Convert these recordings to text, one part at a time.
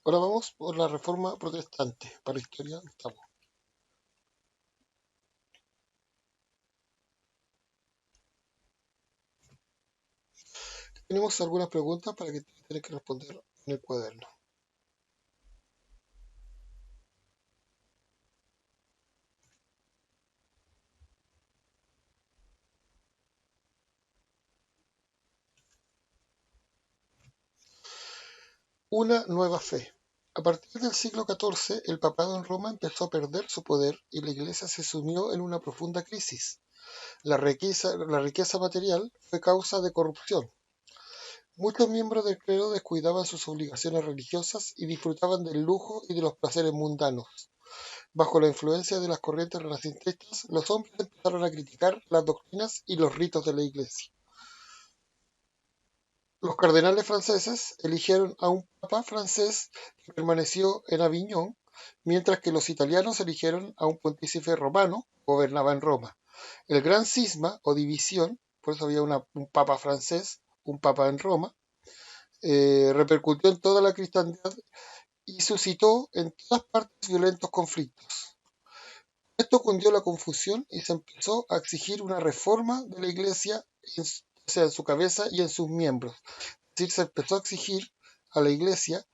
Ahora vamos por la Reforma Protestante. Para historia estamos. Tenemos algunas preguntas para que tienes que responder en el cuaderno. Una nueva fe. A partir del siglo XIV, el papado en Roma empezó a perder su poder y la Iglesia se sumió en una profunda crisis. La riqueza material fue causa de corrupción. Muchos miembros del clero descuidaban sus obligaciones religiosas y disfrutaban del lujo y de los placeres mundanos. Bajo la influencia de las corrientes renacentistas, los hombres empezaron a criticar las doctrinas y los ritos de la Iglesia. Los cardenales franceses eligieron a un papa francés que permaneció en Aviñón, mientras que los italianos eligieron a un pontífice romano que gobernaba en Roma. El gran cisma o división, por eso había un papa francés, un papa en Roma, repercutió en toda la cristiandad y suscitó en todas partes violentos conflictos. Esto cundió la confusión y se empezó a exigir una reforma de la Iglesia, o sea, en su cabeza y en sus miembros. Es decir, se empezó a exigir a la Iglesia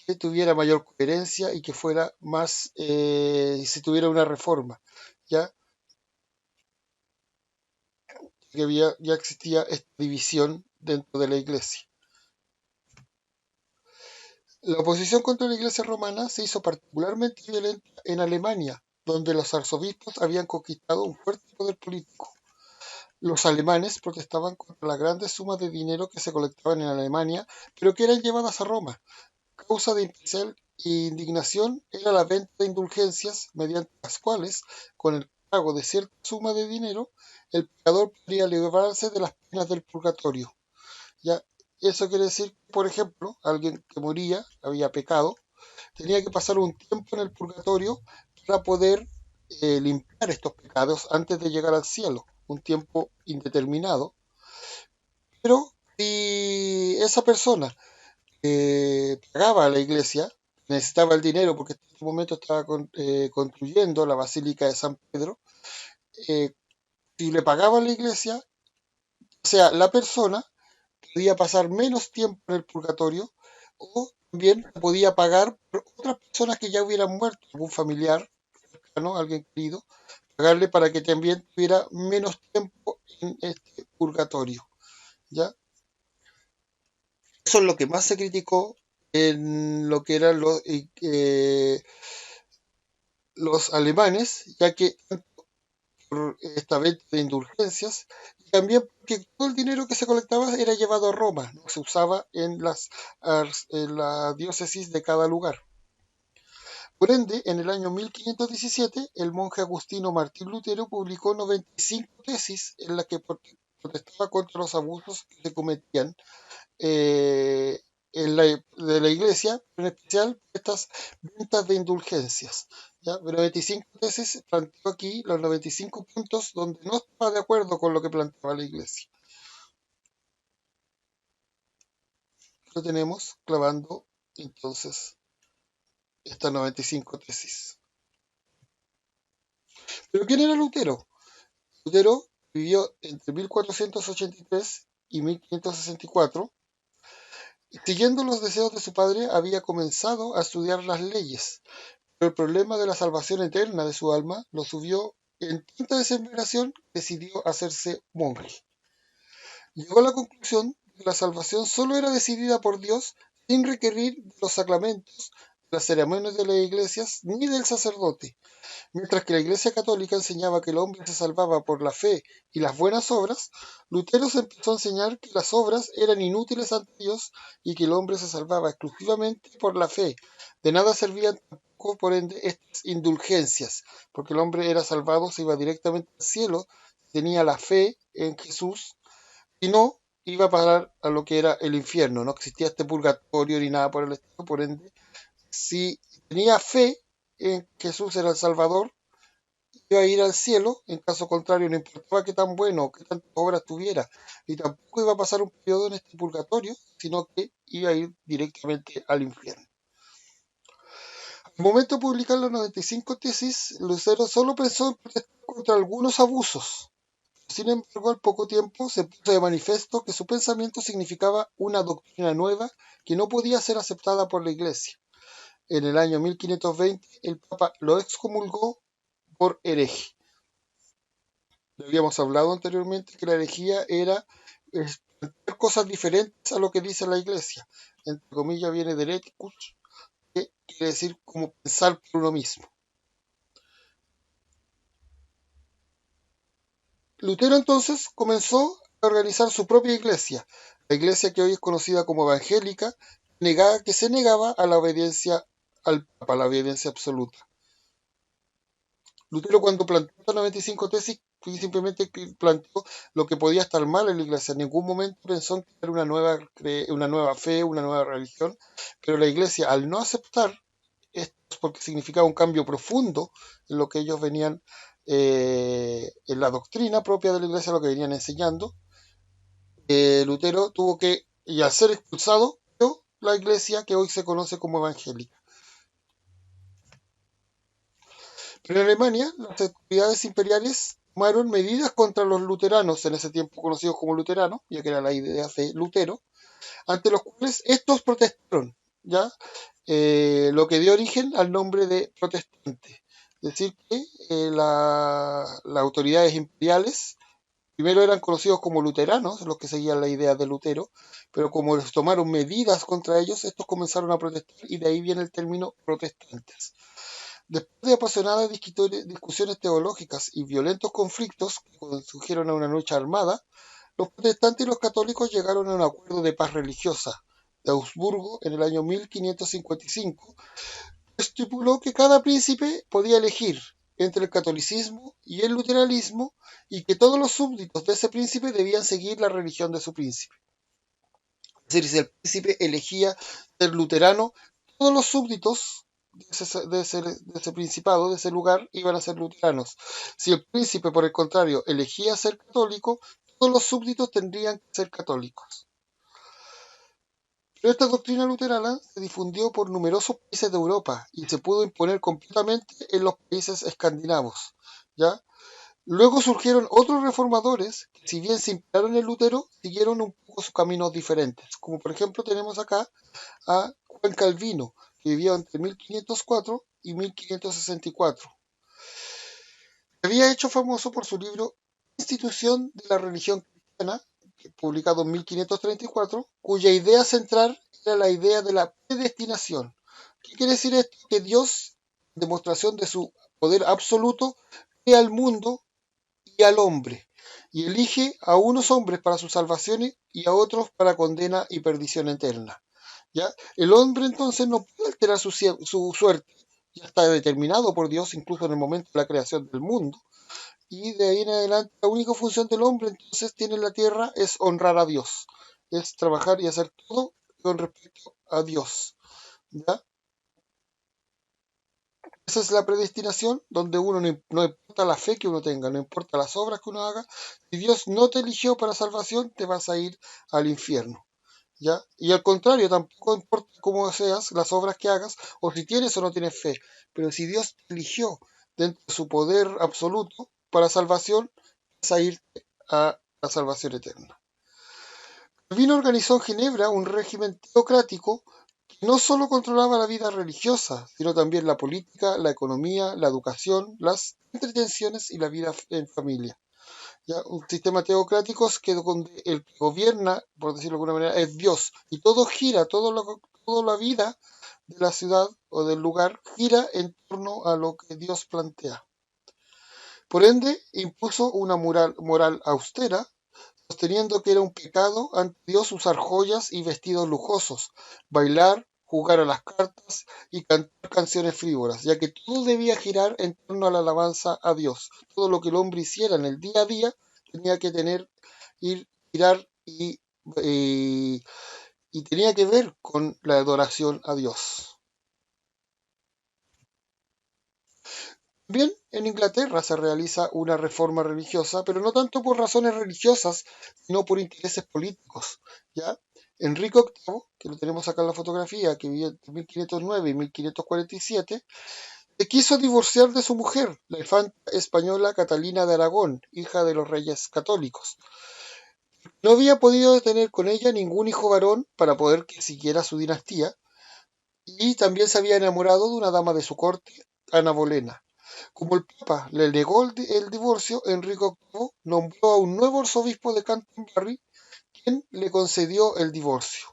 que tuviera mayor coherencia y que fuera más, si tuviera una reforma, ya que ya existía esta división dentro de la Iglesia. La oposición contra la Iglesia romana se hizo particularmente violenta en Alemania, donde los arzobispos habían conquistado un fuerte poder político. Los alemanes protestaban contra las grandes sumas de dinero que se colectaban en Alemania, pero que eran llevadas a Roma. Causa de especial indignación era la venta de indulgencias, mediante las cuales, con el pago de cierta suma de dinero, el pecador podría librarse de las penas del purgatorio. ¿Ya? Eso quiere decir que, por ejemplo, alguien que moría, había pecado, tenía que pasar un tiempo en el purgatorio para poder limpiar estos pecados antes de llegar al cielo, un tiempo indeterminado. Pero si esa persona pagaba a la iglesia, necesitaba el dinero porque en este momento estaba construyendo la Basílica de San Pedro, eh, si le pagaba a la iglesia, o sea, la persona podía pasar menos tiempo en el purgatorio o también podía pagar por otras personas que ya hubieran muerto, algún familiar, ¿no? Alguien querido, pagarle para que también tuviera menos tiempo en este purgatorio, ¿ya? Eso es lo que más se criticó en lo que eran los alemanes, ya que por esta venta de indulgencias y también porque todo el dinero que se colectaba era llevado a Roma, no se usaba en la diócesis de cada lugar. Por ende, en el año 1517, el monje agustino Martín Lutero publicó 95 tesis en las que protestaba contra los abusos que se cometían eh, de la iglesia, en especial estas ventas de indulgencias. ¿Ya? 95 tesis planteó aquí los 95 puntos donde no estaba de acuerdo con lo que planteaba la iglesia. Lo tenemos clavando entonces estas 95 tesis. ¿Pero quién era Lutero? Lutero vivió entre 1483 y 1564. Siguiendo los deseos de su padre, había comenzado a estudiar las leyes, pero el problema de la salvación eterna de su alma lo subió en tanta desesperación que decidió hacerse monje. Llegó a la conclusión de que la salvación solo era decidida por Dios sin requerir de los sacramentos, de las ceremonias de las iglesias ni del sacerdote. Mientras que la Iglesia Católica enseñaba que el hombre se salvaba por la fe y las buenas obras, Lutero se empezó a enseñar que las obras eran inútiles ante Dios y que el hombre se salvaba exclusivamente por la fe. De nada servían tampoco, por ende, estas indulgencias, porque el hombre era salvado, se iba directamente al cielo, tenía la fe en Jesús, y no iba a parar a lo que era el infierno. No existía este purgatorio ni nada por el estilo, por ende, si tenía fe en que Jesús era el Salvador, iba a ir al cielo, en caso contrario no importaba qué tan bueno o qué tantas obras tuviera, y tampoco iba a pasar un periodo en este purgatorio, sino que iba a ir directamente al infierno. Al momento de publicar las 95 tesis, Lutero solo pensó en protestar contra algunos abusos. Sin embargo, al poco tiempo se puso de manifiesto que su pensamiento significaba una doctrina nueva que no podía ser aceptada por la Iglesia. En el año 1520, el Papa lo excomulgó por hereje. Ya habíamos hablado anteriormente que la herejía era plantear cosas diferentes a lo que dice la Iglesia. Entre comillas viene de hereticus, que quiere decir como pensar por uno mismo. Lutero entonces comenzó a organizar su propia iglesia, la iglesia que hoy es conocida como evangélica, que se negaba a la obediencia al Papa, la obediencia absoluta. Lutero cuando planteó las 95 tesis simplemente planteó lo que podía estar mal en la iglesia. En ningún momento pensó en crear una nueva fe, una nueva religión, pero la iglesia al no aceptar esto porque significaba un cambio profundo en lo que ellos venían, en la doctrina propia de la iglesia, lo que venían enseñando, Lutero tuvo que, y al ser expulsado, la iglesia que hoy se conoce como evangélica. Pero en Alemania, las autoridades imperiales tomaron medidas contra los luteranos, en ese tiempo conocidos como luteranos, ya que era la idea de Lutero, ante los cuales estos protestaron, ¿ya? Lo que dio origen al nombre de protestante. Es decir, que las autoridades imperiales primero eran conocidos como luteranos, los que seguían la idea de Lutero, pero como les tomaron medidas contra ellos, estos comenzaron a protestar y de ahí viene el término protestantes. Después de apasionadas discusiones teológicas y violentos conflictos que condujeron a una lucha armada, los protestantes y los católicos llegaron a un acuerdo de paz religiosa de Augsburgo en el año 1555, que estipuló que cada príncipe podía elegir entre el catolicismo y el luteranismo y que todos los súbditos de ese príncipe debían seguir la religión de su príncipe. Es decir, si el príncipe elegía ser luterano, todos los súbditos de ese principado, de ese lugar, iban a ser luteranos. Si el príncipe, por el contrario, elegía ser católico, todos los súbditos tendrían que ser católicos. Pero esta doctrina luterana se difundió por numerosos países de Europa y se pudo imponer completamente en los países escandinavos, ¿ya? Luego surgieron otros reformadores que, si bien se inspiraron en Lutero, siguieron un poco sus caminos diferentes. Como por ejemplo tenemos acá a Juan Calvino, que vivió entre 1504 y 1564. Había hecho famoso por su libro Institución de la Religión Cristiana, publicado en 1534, cuya idea central era la idea de la predestinación. ¿Qué quiere decir esto? Que Dios, en demostración de su poder absoluto, crea al mundo y al hombre, y elige a unos hombres para su salvación y a otros para condena y perdición eterna. ¿Ya? El hombre entonces no puede alterar su suerte, ya está determinado por Dios incluso en el momento de la creación del mundo, y de ahí en adelante la única función del hombre entonces tiene en la tierra es honrar a Dios, es trabajar y hacer todo con respecto a Dios. ¿Ya? Esa es la predestinación, donde uno no importa la fe que uno tenga, no importa las obras que uno haga, si Dios no te eligió para salvación, te vas a ir al infierno. ¿Ya? Y al contrario, tampoco importa cómo seas, las obras que hagas, o si tienes o no tienes fe, pero si Dios te eligió dentro de su poder absoluto para salvación, vas a ir a la salvación eterna. Calvino organizó en Ginebra un régimen teocrático que no solo controlaba la vida religiosa, sino también la política, la economía, la educación, las entretenciones y la vida en familia. ¿Ya? Un sistema teocrático es que donde el que gobierna, por decirlo de alguna manera, es Dios, y todo gira, toda la vida de la ciudad o del lugar gira en torno a lo que Dios plantea. Por ende, impuso una moral austera, sosteniendo que era un pecado ante Dios usar joyas y vestidos lujosos, bailar, jugar a las cartas y cantar canciones frívolas, ya que todo debía girar en torno a la alabanza a Dios. Todo lo que el hombre hiciera en el día a día tenía que girar y, y tenía que ver con la adoración a Dios. También en Inglaterra se realiza una reforma religiosa, pero no tanto por razones religiosas, sino por intereses políticos, ¿ya? Enrique VIII, que lo tenemos acá en la fotografía, que vivió entre 1509 y 1547, se quiso divorciar de su mujer, la infanta española Catalina de Aragón, hija de los reyes católicos. No había podido tener con ella ningún hijo varón para poder que siguiera su dinastía, y también se había enamorado de una dama de su corte, Ana Bolena. Como el Papa le negó el divorcio, Enrique VIII nombró a un nuevo arzobispo de Canterbury, quien le concedió el divorcio.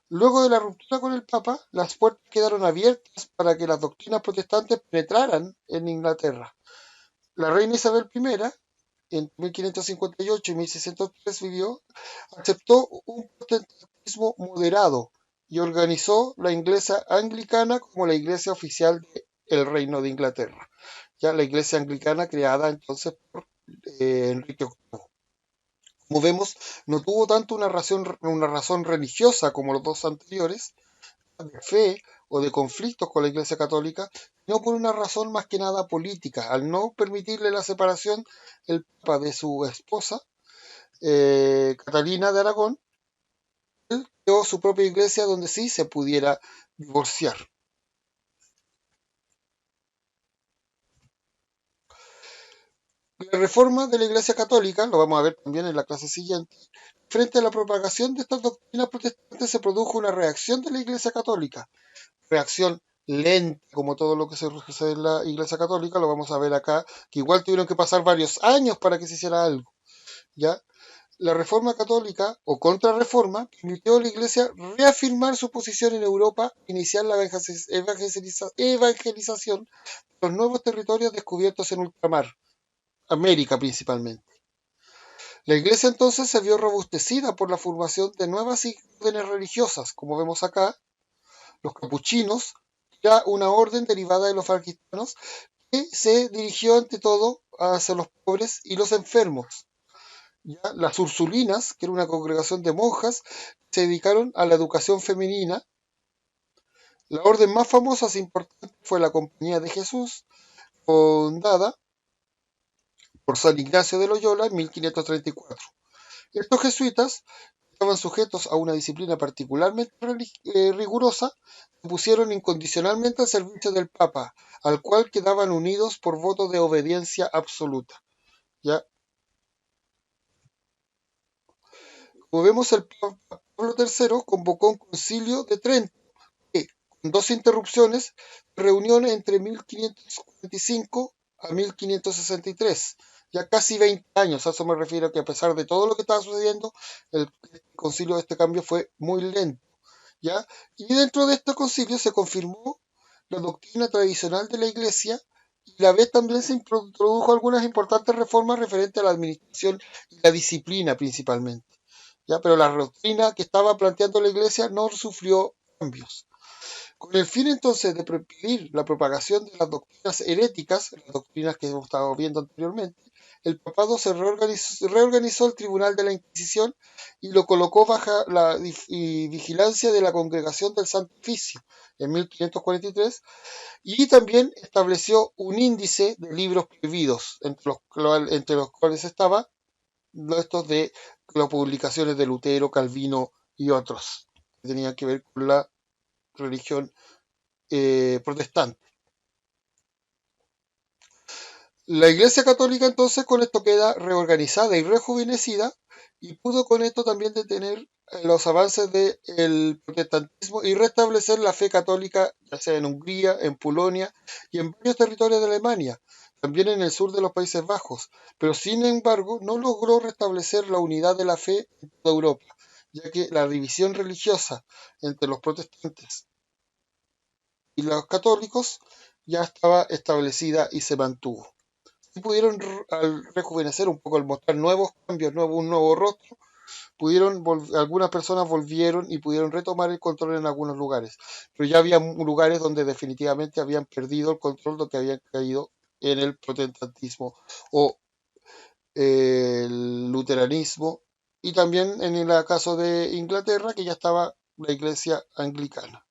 Luego de la ruptura con el Papa, las puertas quedaron abiertas para que las doctrinas protestantes penetraran en Inglaterra. La reina Isabel I, en 1558 y 1603 vivió, aceptó un protestantismo moderado y organizó la Iglesia Anglicana como la iglesia oficial del Reino de Inglaterra. Ya la iglesia anglicana creada entonces por Enrique VIII. Como vemos, no tuvo tanto una razón religiosa como los dos anteriores, de fe o de conflictos con la Iglesia Católica, sino por una razón más que nada política. Al no permitirle la separación el Papa de su esposa, Catalina de Aragón, él creó su propia iglesia donde sí se pudiera divorciar. La reforma de la Iglesia Católica, lo vamos a ver también en la clase siguiente, frente a la propagación de estas doctrinas protestantes se produjo una reacción de la Iglesia Católica, reacción lenta, como todo lo que se sucede en la Iglesia Católica, lo vamos a ver acá, que igual tuvieron que pasar varios años para que se hiciera algo, ¿ya? La Reforma Católica o Contrarreforma permitió a la Iglesia reafirmar su posición en Europa e iniciar la evangelización de los nuevos territorios descubiertos en ultramar, América principalmente. La Iglesia entonces se vio robustecida por la formación de nuevas órdenes religiosas, como vemos acá, los capuchinos, ya una orden derivada de los franciscanos que se dirigió ante todo hacia los pobres y los enfermos. ¿Ya? Las Ursulinas, que era una congregación de monjas, se dedicaron a la educación femenina. La orden más famosa e importante fue la Compañía de Jesús, fundada por San Ignacio de Loyola en 1534. Estos jesuitas estaban sujetos a una disciplina particularmente rigurosa, se pusieron incondicionalmente al servicio del Papa, al cual quedaban unidos por voto de obediencia absoluta. ¿Ya? Como vemos, el Papa Pablo III convocó un concilio de Trento, que, con dos interrupciones, reunió entre 1545 a 1563, ya casi 20 años. A eso me refiero, que a pesar de todo lo que estaba sucediendo, el concilio de este cambio fue muy lento. ¿Ya? Y dentro de este concilio se confirmó la doctrina tradicional de la Iglesia y a la vez también se introdujo algunas importantes reformas referentes a la administración y la disciplina principalmente. ¿Ya? Pero la doctrina que estaba planteando la Iglesia no sufrió cambios. Con el fin entonces de impedir la propagación de las doctrinas heréticas, las doctrinas que hemos estado viendo anteriormente, el papado se reorganizó el Tribunal de la Inquisición y lo colocó bajo la vigilancia de la Congregación del Santo Oficio en 1543 y también estableció un índice de libros prohibidos, entre los cuales estaban estos de las publicaciones de Lutero, Calvino y otros que tenían que ver con la religión protestante. La Iglesia Católica entonces con esto queda reorganizada y rejuvenecida y pudo con esto también detener los avances del protestantismo y restablecer la fe católica, ya sea en Hungría, en Polonia y en varios territorios de Alemania, también en el sur de los Países Bajos, pero sin embargo no logró restablecer la unidad de la fe en toda Europa, ya que la división religiosa entre los protestantes y los católicos ya estaba establecida y se mantuvo. Y pudieron, al rejuvenecer un poco, al mostrar nuevos cambios, un nuevo rostro, algunas personas volvieron y pudieron retomar el control en algunos lugares. Pero ya había lugares donde definitivamente habían perdido el control, donde habían caído en el protestantismo o el luteranismo, y también en el caso de Inglaterra, que ya estaba la iglesia anglicana.